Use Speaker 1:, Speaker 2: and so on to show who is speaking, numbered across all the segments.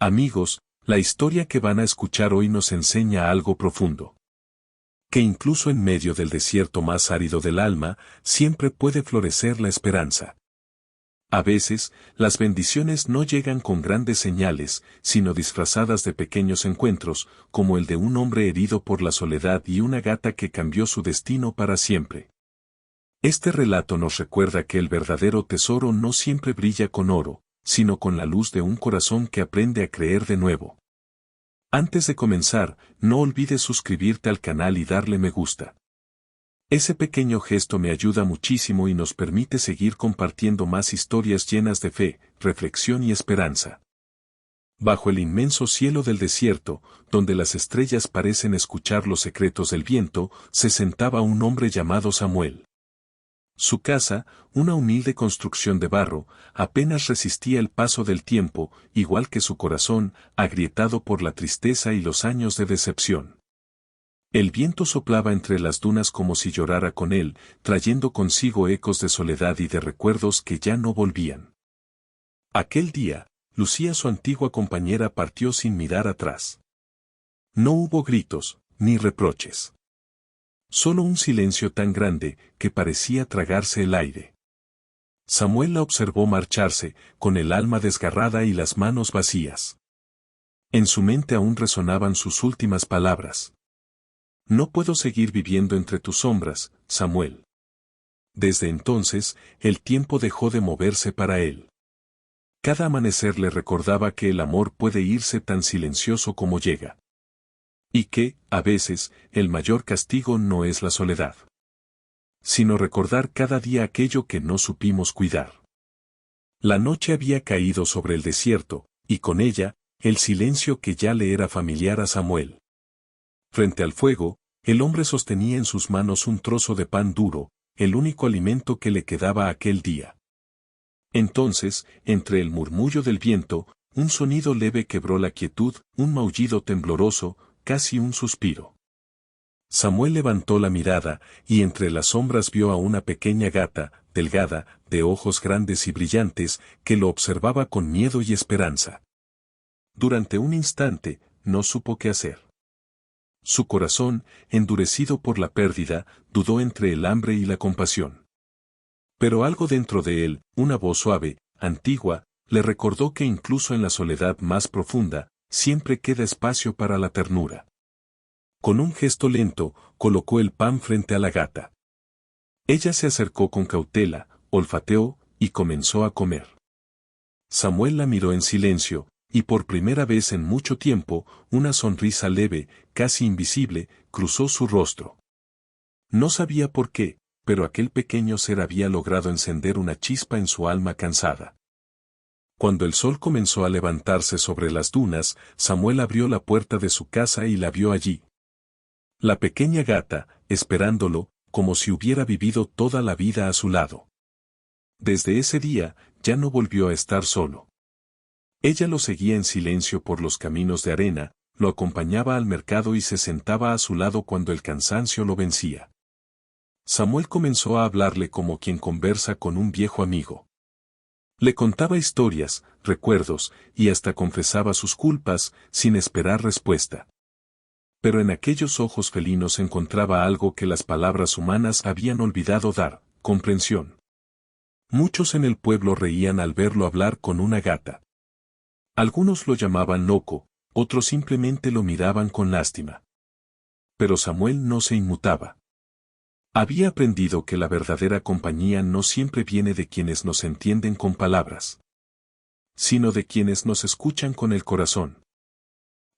Speaker 1: Amigos, la historia que van a escuchar hoy nos enseña algo profundo. Que incluso en medio del desierto más árido del alma, siempre puede florecer la esperanza. A veces, las bendiciones no llegan con grandes señales, sino disfrazadas de pequeños encuentros, como el de un hombre herido por la soledad y una gata que cambió su destino para siempre. Este relato nos recuerda que el verdadero tesoro no siempre brilla con oro, sino con la luz de un corazón que aprende a creer de nuevo. Antes de comenzar, no olvides suscribirte al canal y darle me gusta. Ese pequeño gesto me ayuda muchísimo y nos permite seguir compartiendo más historias llenas de fe, reflexión y esperanza. Bajo el inmenso cielo del desierto, donde las estrellas parecen escuchar los secretos del viento, se sentaba un hombre llamado Samuel. Su casa, una humilde construcción de barro, apenas resistía el paso del tiempo, igual que su corazón, agrietado por la tristeza y los años de decepción. El viento soplaba entre las dunas como si llorara con él, trayendo consigo ecos de soledad y de recuerdos que ya no volvían. Aquel día, Lucía, su antigua compañera, partió sin mirar atrás. No hubo gritos, ni reproches. Solo un silencio tan grande que parecía tragarse el aire. Samuel la observó marcharse, con el alma desgarrada y las manos vacías. En su mente aún resonaban sus últimas palabras. No puedo seguir viviendo entre tus sombras, Samuel. Desde entonces, el tiempo dejó de moverse para él. Cada amanecer le recordaba que el amor puede irse tan silencioso como llega. Y que, a veces, el mayor castigo no es la soledad, sino recordar cada día aquello que no supimos cuidar. La noche había caído sobre el desierto, y con ella, el silencio que ya le era familiar a Samuel. Frente al fuego, el hombre sostenía en sus manos un trozo de pan duro, el único alimento que le quedaba aquel día. Entonces, entre el murmullo del viento, un sonido leve quebró la quietud, un maullido tembloroso, casi un suspiro. Samuel levantó la mirada, y entre las sombras vio a una pequeña gata, delgada, de ojos grandes y brillantes, que lo observaba con miedo y esperanza. Durante un instante, no supo qué hacer. Su corazón, endurecido por la pérdida, dudó entre el hambre y la compasión. Pero algo dentro de él, una voz suave, antigua, le recordó que incluso en la soledad más profunda, siempre queda espacio para la ternura. Con un gesto lento, colocó el pan frente a la gata. Ella se acercó con cautela, olfateó, y comenzó a comer. Samuel la miró en silencio, y por primera vez en mucho tiempo, una sonrisa leve, casi invisible, cruzó su rostro. No sabía por qué, pero aquel pequeño ser había logrado encender una chispa en su alma cansada. Cuando el sol comenzó a levantarse sobre las dunas, Samuel abrió la puerta de su casa y la vio allí. La pequeña gata, esperándolo, como si hubiera vivido toda la vida a su lado. Desde ese día, ya no volvió a estar solo. Ella lo seguía en silencio por los caminos de arena, lo acompañaba al mercado y se sentaba a su lado cuando el cansancio lo vencía. Samuel comenzó a hablarle como quien conversa con un viejo amigo. Le contaba historias, recuerdos, y hasta confesaba sus culpas, sin esperar respuesta. Pero en aquellos ojos felinos encontraba algo que las palabras humanas habían olvidado dar: comprensión. Muchos en el pueblo reían al verlo hablar con una gata. Algunos lo llamaban loco, otros simplemente lo miraban con lástima. Pero Samuel no se inmutaba. Había aprendido que la verdadera compañía no siempre viene de quienes nos entienden con palabras, sino de quienes nos escuchan con el corazón.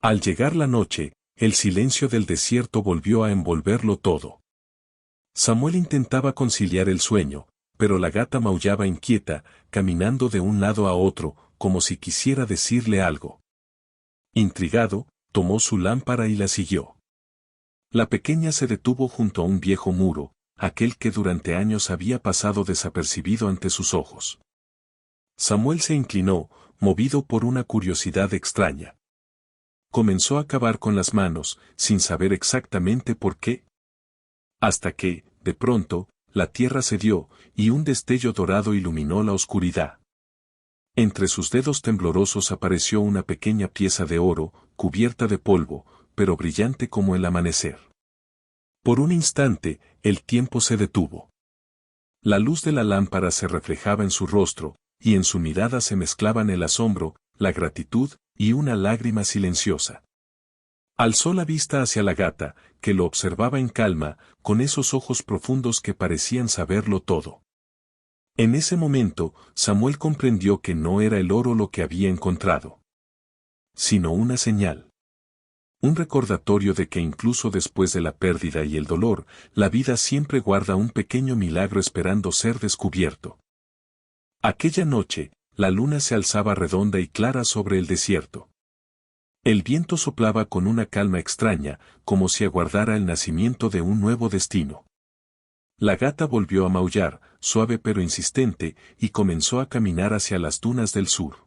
Speaker 1: Al llegar la noche, el silencio del desierto volvió a envolverlo todo. Samuel intentaba conciliar el sueño, pero la gata maullaba inquieta, caminando de un lado a otro, como si quisiera decirle algo. Intrigado, tomó su lámpara y la siguió. La pequeña se detuvo junto a un viejo muro, aquel que durante años había pasado desapercibido ante sus ojos. Samuel se inclinó, movido por una curiosidad extraña. Comenzó a cavar con las manos, sin saber exactamente por qué. Hasta que, de pronto, la tierra cedió, y un destello dorado iluminó la oscuridad. Entre sus dedos temblorosos apareció una pequeña pieza de oro, cubierta de polvo, pero brillante como el amanecer. Por un instante, el tiempo se detuvo. La luz de la lámpara se reflejaba en su rostro, y en su mirada se mezclaban el asombro, la gratitud, y una lágrima silenciosa. Alzó la vista hacia la gata, que lo observaba en calma, con esos ojos profundos que parecían saberlo todo. En ese momento, Samuel comprendió que no era el oro lo que había encontrado, sino una señal. Un recordatorio de que incluso después de la pérdida y el dolor, la vida siempre guarda un pequeño milagro esperando ser descubierto. Aquella noche, la luna se alzaba redonda y clara sobre el desierto. El viento soplaba con una calma extraña, como si aguardara el nacimiento de un nuevo destino. La gata volvió a maullar, suave pero insistente, y comenzó a caminar hacia las dunas del sur.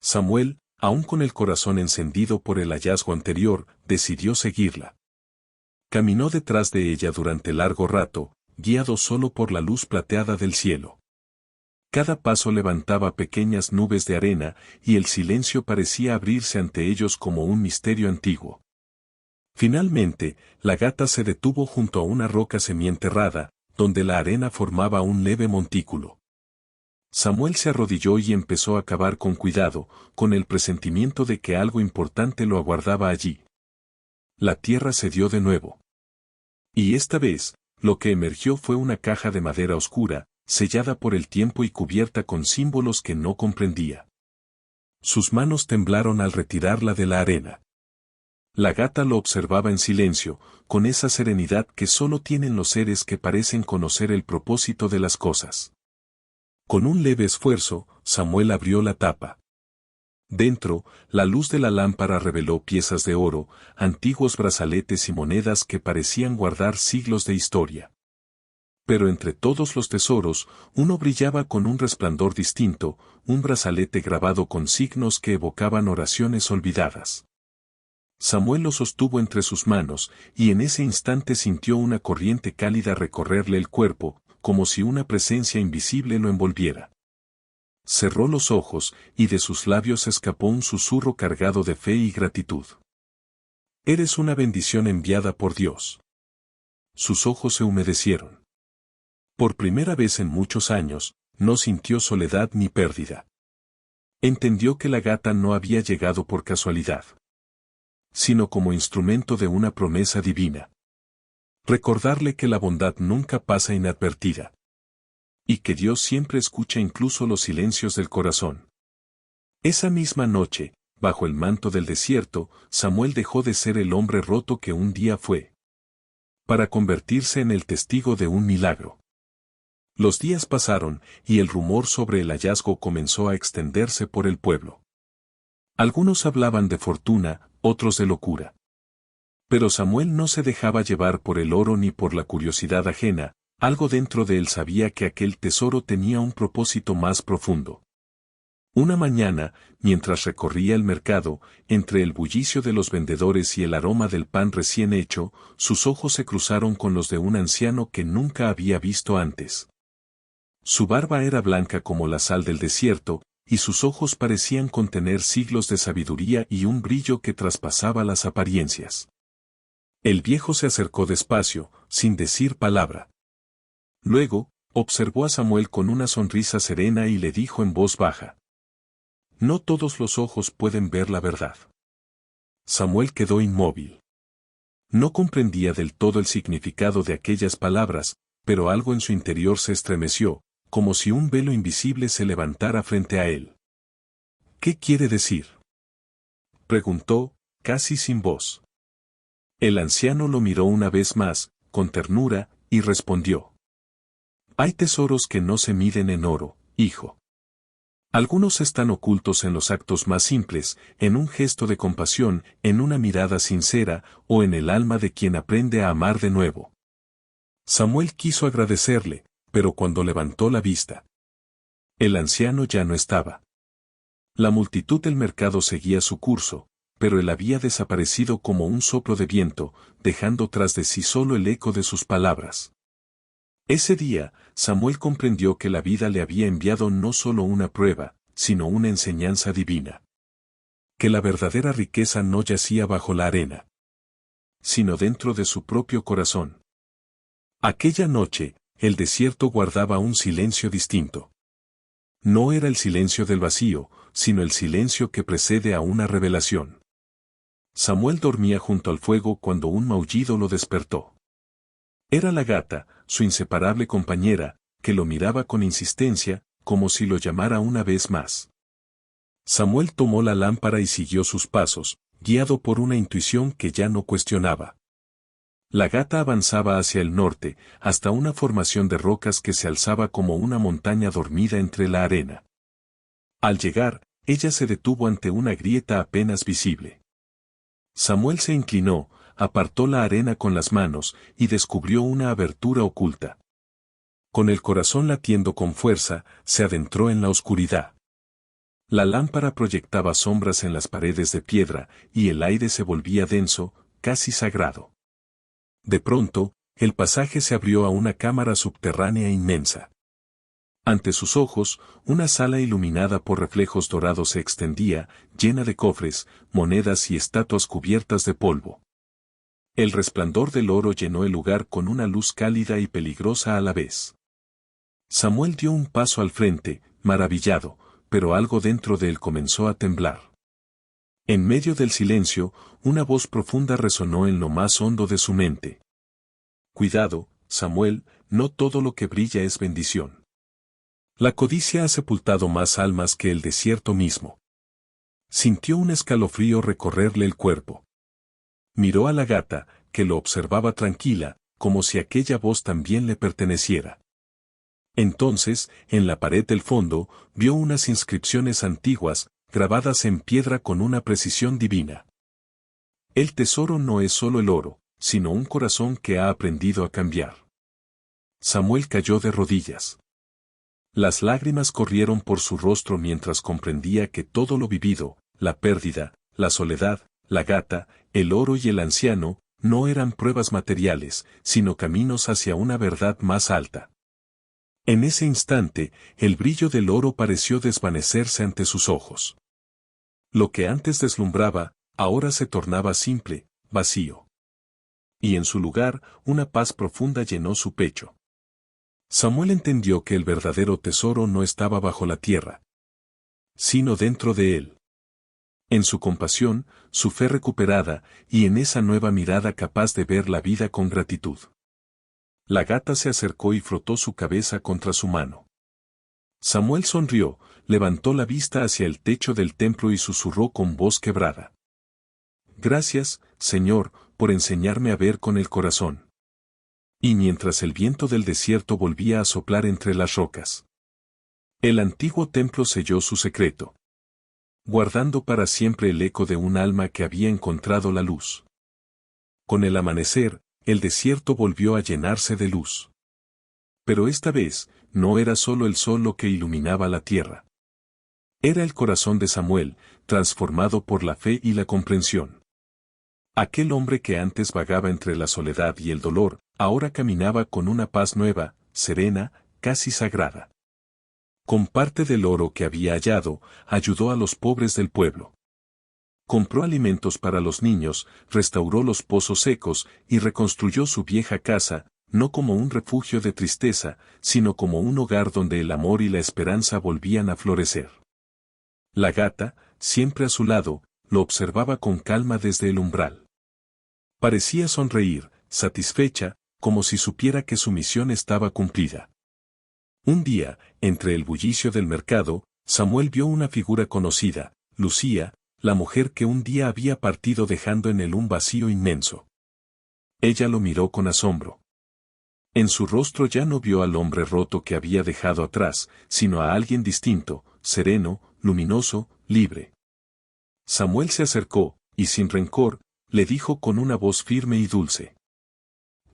Speaker 1: Samuel, aún con el corazón encendido por el hallazgo anterior, decidió seguirla. Caminó detrás de ella durante largo rato, guiado solo por la luz plateada del cielo. Cada paso levantaba pequeñas nubes de arena, y el silencio parecía abrirse ante ellos como un misterio antiguo. Finalmente, la gata se detuvo junto a una roca semienterrada, donde la arena formaba un leve montículo. Samuel se arrodilló y empezó a cavar con cuidado, con el presentimiento de que algo importante lo aguardaba allí. La tierra cedió de nuevo. Y esta vez, lo que emergió fue una caja de madera oscura, sellada por el tiempo y cubierta con símbolos que no comprendía. Sus manos temblaron al retirarla de la arena. La gata lo observaba en silencio, con esa serenidad que solo tienen los seres que parecen conocer el propósito de las cosas. Con un leve esfuerzo, Samuel abrió la tapa. Dentro, la luz de la lámpara reveló piezas de oro, antiguos brazaletes y monedas que parecían guardar siglos de historia. Pero entre todos los tesoros, uno brillaba con un resplandor distinto, un brazalete grabado con signos que evocaban oraciones olvidadas. Samuel lo sostuvo entre sus manos, y en ese instante sintió una corriente cálida recorrerle el cuerpo, como si una presencia invisible lo envolviera. Cerró los ojos, y de sus labios escapó un susurro cargado de fe y gratitud. Eres una bendición enviada por Dios. Sus ojos se humedecieron. Por primera vez en muchos años, no sintió soledad ni pérdida. Entendió que la gata no había llegado por casualidad, sino como instrumento de una promesa divina. Recordarle que la bondad nunca pasa inadvertida. Y que Dios siempre escucha incluso los silencios del corazón. Esa misma noche, bajo el manto del desierto, Samuel dejó de ser el hombre roto que un día fue, para convertirse en el testigo de un milagro. Los días pasaron, y el rumor sobre el hallazgo comenzó a extenderse por el pueblo. Algunos hablaban de fortuna, otros de locura. Pero Samuel no se dejaba llevar por el oro ni por la curiosidad ajena, algo dentro de él sabía que aquel tesoro tenía un propósito más profundo. Una mañana, mientras recorría el mercado, entre el bullicio de los vendedores y el aroma del pan recién hecho, sus ojos se cruzaron con los de un anciano que nunca había visto antes. Su barba era blanca como la sal del desierto, y sus ojos parecían contener siglos de sabiduría y un brillo que traspasaba las apariencias. El viejo se acercó despacio, sin decir palabra. Luego, observó a Samuel con una sonrisa serena y le dijo en voz baja: No todos los ojos pueden ver la verdad. Samuel quedó inmóvil. No comprendía del todo el significado de aquellas palabras, pero algo en su interior se estremeció, como si un velo invisible se levantara frente a él. ¿Qué quiere decir?, preguntó, casi sin voz. El anciano lo miró una vez más, con ternura, y respondió: Hay tesoros que no se miden en oro, hijo. Algunos están ocultos en los actos más simples, en un gesto de compasión, en una mirada sincera, o en el alma de quien aprende a amar de nuevo. Samuel quiso agradecerle, pero cuando levantó la vista, el anciano ya no estaba. La multitud del mercado seguía su curso, pero él había desaparecido como un soplo de viento, dejando tras de sí solo el eco de sus palabras. Ese día, Samuel comprendió que la vida le había enviado no solo una prueba, sino una enseñanza divina. Que la verdadera riqueza no yacía bajo la arena, sino dentro de su propio corazón. Aquella noche, el desierto guardaba un silencio distinto. No era el silencio del vacío, sino el silencio que precede a una revelación. Samuel dormía junto al fuego cuando un maullido lo despertó. Era la gata, su inseparable compañera, que lo miraba con insistencia, como si lo llamara una vez más. Samuel tomó la lámpara y siguió sus pasos, guiado por una intuición que ya no cuestionaba. La gata avanzaba hacia el norte, hasta una formación de rocas que se alzaba como una montaña dormida entre la arena. Al llegar, ella se detuvo ante una grieta apenas visible. Samuel se inclinó, apartó la arena con las manos y descubrió una abertura oculta. Con el corazón latiendo con fuerza, se adentró en la oscuridad. La lámpara proyectaba sombras en las paredes de piedra y el aire se volvía denso, casi sagrado. De pronto, el pasaje se abrió a una cámara subterránea inmensa. Ante sus ojos, una sala iluminada por reflejos dorados se extendía, llena de cofres, monedas y estatuas cubiertas de polvo. El resplandor del oro llenó el lugar con una luz cálida y peligrosa a la vez. Samuel dio un paso al frente, maravillado, pero algo dentro de él comenzó a temblar. En medio del silencio, una voz profunda resonó en lo más hondo de su mente. Cuidado, Samuel, no todo lo que brilla es bendición. La codicia ha sepultado más almas que el desierto mismo. Sintió un escalofrío recorrerle el cuerpo. Miró a la gata, que lo observaba tranquila, como si aquella voz también le perteneciera. Entonces, en la pared del fondo, vio unas inscripciones antiguas, grabadas en piedra con una precisión divina. El tesoro no es solo el oro, sino un corazón que ha aprendido a cambiar. Samuel cayó de rodillas. Las lágrimas corrieron por su rostro mientras comprendía que todo lo vivido, la pérdida, la soledad, la gata, el oro y el anciano, no eran pruebas materiales, sino caminos hacia una verdad más alta. En ese instante, el brillo del oro pareció desvanecerse ante sus ojos. Lo que antes deslumbraba, ahora se tornaba simple, vacío. Y en su lugar, una paz profunda llenó su pecho. Samuel entendió que el verdadero tesoro no estaba bajo la tierra, sino dentro de él. En su compasión, su fe recuperada, y en esa nueva mirada capaz de ver la vida con gratitud. La gata se acercó y frotó su cabeza contra su mano. Samuel sonrió, levantó la vista hacia el techo del templo y susurró con voz quebrada. Gracias, Señor, por enseñarme a ver con el corazón. Y mientras el viento del desierto volvía a soplar entre las rocas, el antiguo templo selló su secreto, guardando para siempre el eco de un alma que había encontrado la luz. Con el amanecer, el desierto volvió a llenarse de luz. Pero esta vez, no era solo el sol lo que iluminaba la tierra. Era el corazón de Samuel, transformado por la fe y la comprensión. Aquel hombre que antes vagaba entre la soledad y el dolor, ahora caminaba con una paz nueva, serena, casi sagrada. Con parte del oro que había hallado, ayudó a los pobres del pueblo. Compró alimentos para los niños, restauró los pozos secos y reconstruyó su vieja casa, no como un refugio de tristeza, sino como un hogar donde el amor y la esperanza volvían a florecer. La gata, siempre a su lado, lo observaba con calma desde el umbral. Parecía sonreír, satisfecha, como si supiera que su misión estaba cumplida. Un día, entre el bullicio del mercado, Samuel vio una figura conocida, Lucía, la mujer que un día había partido dejando en él un vacío inmenso. Ella lo miró con asombro. En su rostro ya no vio al hombre roto que había dejado atrás, sino a alguien distinto, sereno, luminoso, libre. Samuel se acercó, y sin rencor, le dijo con una voz firme y dulce.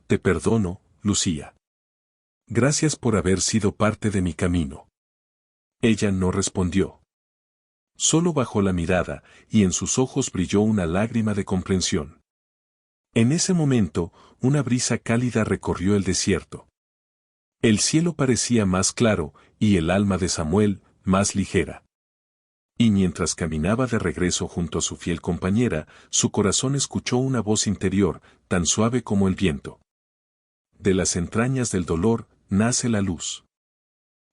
Speaker 1: Te perdono, Lucía. Gracias por haber sido parte de mi camino. Ella no respondió. Solo bajó la mirada, y en sus ojos brilló una lágrima de comprensión. En ese momento, una brisa cálida recorrió el desierto. El cielo parecía más claro, y el alma de Samuel, más ligera. Y mientras caminaba de regreso junto a su fiel compañera, su corazón escuchó una voz interior, tan suave como el viento. De las entrañas del dolor, nace la luz.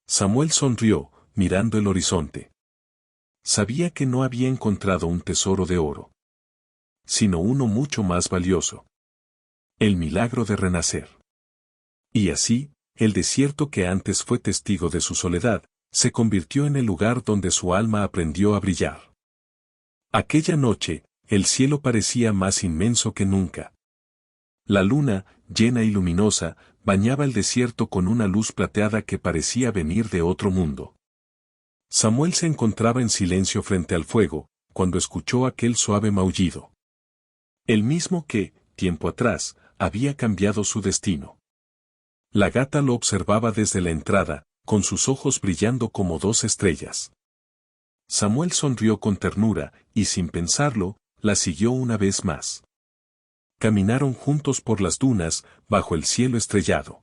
Speaker 1: Samuel sonrió, mirando el horizonte. Sabía que no había encontrado un tesoro de oro, sino uno mucho más valioso. El milagro de renacer. Y así, el desierto que antes fue testigo de su soledad, se convirtió en el lugar donde su alma aprendió a brillar. Aquella noche, el cielo parecía más inmenso que nunca. La luna, llena y luminosa, bañaba el desierto con una luz plateada que parecía venir de otro mundo. Samuel se encontraba en silencio frente al fuego, cuando escuchó aquel suave maullido. El mismo que, tiempo atrás, había cambiado su destino. La gata lo observaba desde la entrada, con sus ojos brillando como dos estrellas. Samuel sonrió con ternura, y sin pensarlo, la siguió una vez más. Caminaron juntos por las dunas, bajo el cielo estrellado.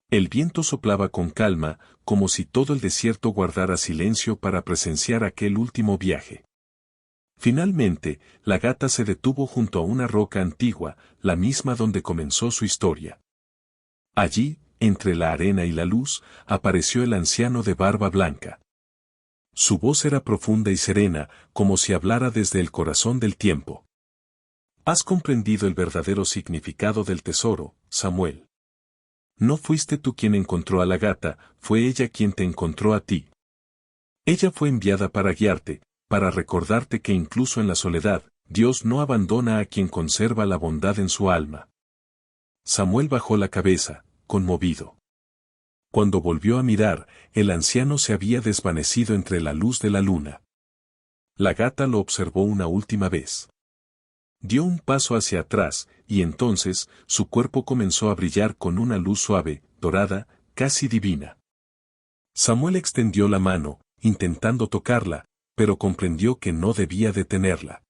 Speaker 1: El viento soplaba con calma, como si todo el desierto guardara silencio para presenciar aquel último viaje. Finalmente, la gata se detuvo junto a una roca antigua, la misma donde comenzó su historia. Allí, entre la arena y la luz, apareció el anciano de barba blanca. Su voz era profunda y serena, como si hablara desde el corazón del tiempo. Has comprendido el verdadero significado del tesoro, Samuel. No fuiste tú quien encontró a la gata, fue ella quien te encontró a ti. Ella fue enviada para guiarte, para recordarte que incluso en la soledad, Dios no abandona a quien conserva la bondad en su alma. Samuel bajó la cabeza, conmovido. Cuando volvió a mirar, el anciano se había desvanecido entre la luz de la luna. La gata lo observó una última vez. Dio un paso hacia atrás, y entonces, su cuerpo comenzó a brillar con una luz suave, dorada, casi divina. Samuel extendió la mano, intentando tocarla, pero comprendió que no debía detenerla.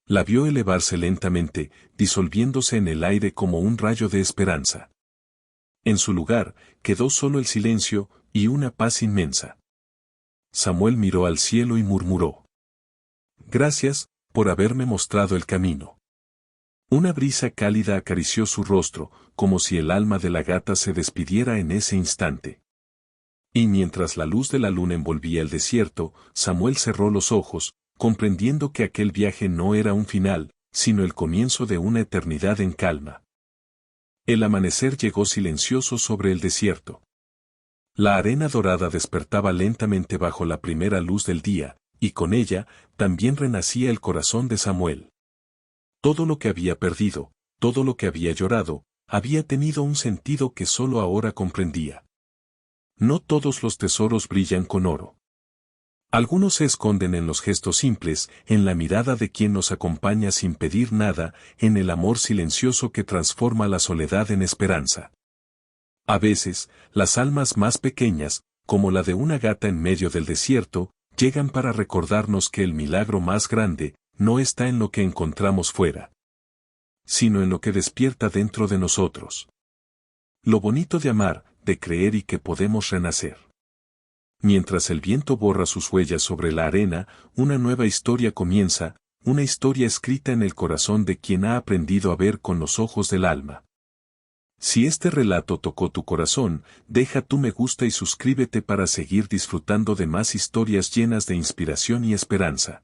Speaker 1: La vio elevarse lentamente, disolviéndose en el aire como un rayo de esperanza. En su lugar, quedó solo el silencio, y una paz inmensa. Samuel miró al cielo y murmuró: Gracias, por haberme mostrado el camino. Una brisa cálida acarició su rostro, como si el alma de la gata se despidiera en ese instante. Y mientras la luz de la luna envolvía el desierto, Samuel cerró los ojos, comprendiendo que aquel viaje no era un final, sino el comienzo de una eternidad en calma. El amanecer llegó silencioso sobre el desierto. La arena dorada despertaba lentamente bajo la primera luz del día, y con ella, también renacía el corazón de Samuel. Todo lo que había perdido, todo lo que había llorado, había tenido un sentido que solo ahora comprendía. No todos los tesoros brillan con oro. Algunos se esconden en los gestos simples, en la mirada de quien nos acompaña sin pedir nada, en el amor silencioso que transforma la soledad en esperanza. A veces, las almas más pequeñas, como la de una gata en medio del desierto, llegan para recordarnos que el milagro más grande, no está en lo que encontramos fuera, sino en lo que despierta dentro de nosotros. Lo bonito de amar, de creer y que podemos renacer. Mientras el viento borra sus huellas sobre la arena, una nueva historia comienza, una historia escrita en el corazón de quien ha aprendido a ver con los ojos del alma. Si este relato tocó tu corazón, deja tu me gusta y suscríbete para seguir disfrutando de más historias llenas de inspiración y esperanza.